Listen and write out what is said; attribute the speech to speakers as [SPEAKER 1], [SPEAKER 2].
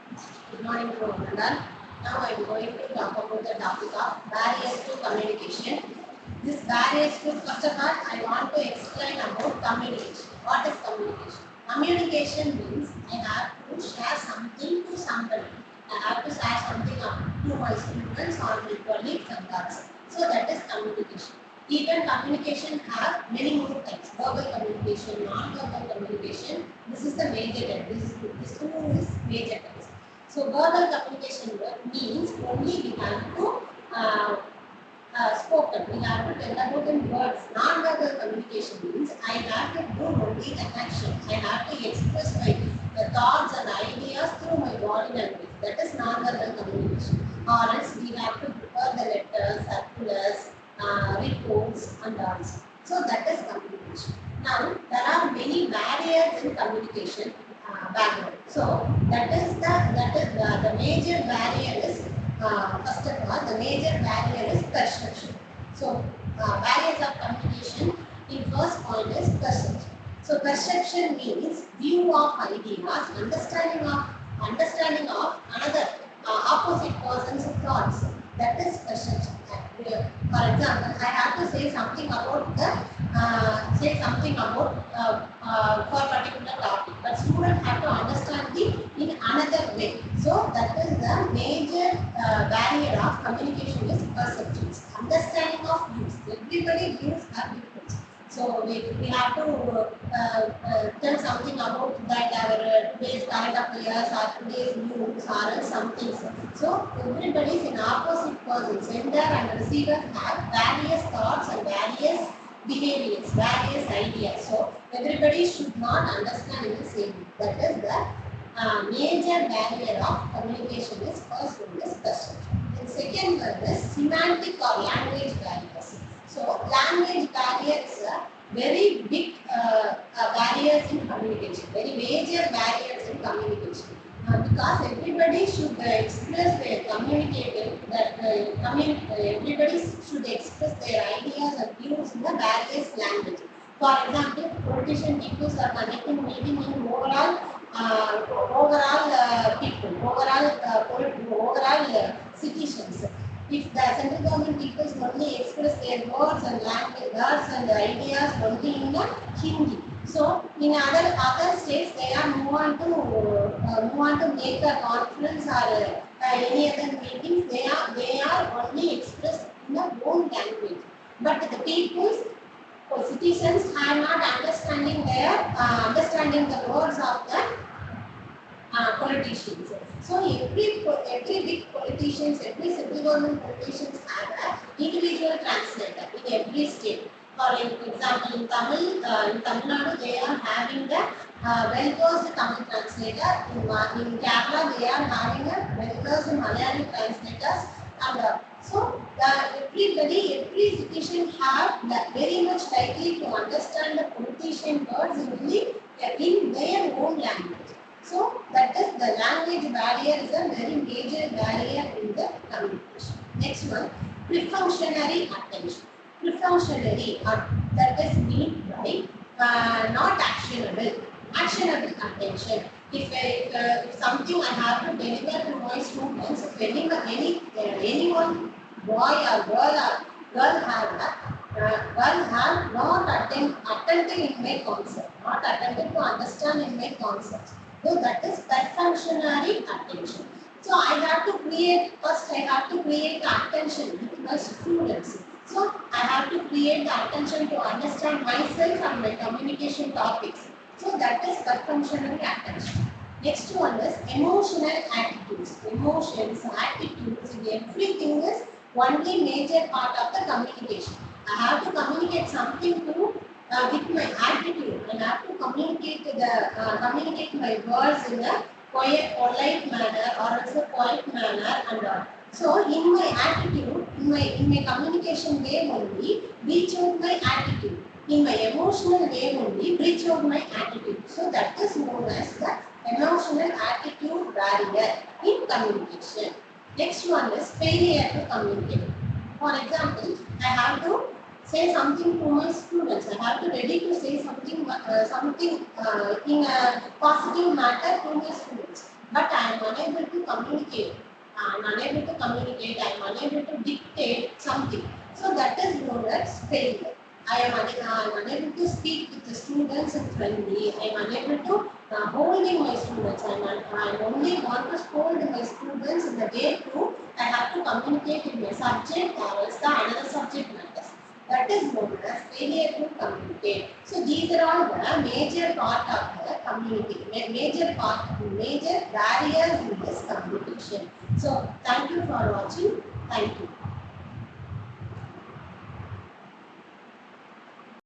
[SPEAKER 1] Good morning to all. Now I am going to talk about the topic of barriers to communication. This barriers to, first of all, I want to explain about communication. What is communication? Communication means I have to share something to somebody. I have to share something to my students or my colleagues and others. So that is communication. Even communication have many more types. Verbal communication, non-verbal communication. This is the major type. This two is major types. So verbal communication means only we have to spoken. We have to tell about in words. Non-verbal communication means I have to do only the action. I have to express my thoughts and ideas through my body language. That is non-verbal communication. Or else we have to prepare the letters, circulars, reports, and all. So that is communication. Now there are many barriers in communication background. So that is the major barrier is first of all, the major barrier is perception. So, barriers of communication in first point is perception. So, perception means view of ideas, understanding of another opposite person's thoughts. That is perception. For example, I have to say something about for a particular topic, but students have to understand it in another way. So that is the major barrier of communication is perceptions. Understanding of views. Everybody views are different. So we have to tell something about that our today's current affairs or today's news or something. So everybody is in opposite person. Sender and receiver have various thoughts and various behaviors, various ideas. So everybody should not understand in the same way. That is the major barrier of communication is first one is perception. And second one is semantic or language barriers. So language barrier is a very big barriers in communication, very major barriers in communication. Because everybody should express their communicating that everybody should express their ideas and views in the various language. For example, politician people are conducting meeting in overall citizens. If the central government people only express their words and language, words and ideas only in the Hindi. So in other states, they are move on to make a conference or any other meetings. They are only expressed in their own language. But the people's citizens are not understanding the words of the politicians. So every big politicians, every central government politicians have an individual translator in every state. For example, in Tamil Nadu, they are having the well-versed Tamil translator. In Kerala, they are having a well-versed Malayali translators. And every citizen have very much likely to understand the politician words in their own language. So that is the language barrier is a very major barrier in the communication. Next one, prefunctionary attention. Prefunctionary, that is mean by not actionable. Actionable attention. If something I have to deliver to my students, if anyone, boy or girl have not attended in my concept, not attended to understand in my concept. So that is perfunctionary attention. So I have to create attention with my students. So I have to create the attention to understand myself and my communication topics. So that is perfunctionary attention. Next one is emotional attitudes. Emotions, attitudes, everything is only major part of the communication. I have to communicate something to with my attitude. I have to communicate my words in a quiet, polite manner or else a quiet manner and all. So in my attitude, in my communication way only, reach out my attitude. In my emotional way only, reach out my attitude. So that is known as the emotional attitude barrier in communication. Next one is failure to communicate. For example, I have to say something to my students. I have to ready to say something in a positive matter to my students. but I am unable to communicate. I am unable to communicate. I am unable to dictate something. So that is known as failure. I am unable to speak with the students friendly. I am unable to holding my students. I only want to scold my students in the day two. I have to communicate in my subject or else the another subject matters. That is known as failure to communicate. So these are all the major part of the community, major barriers in this communication. So thank you for watching. Thank you.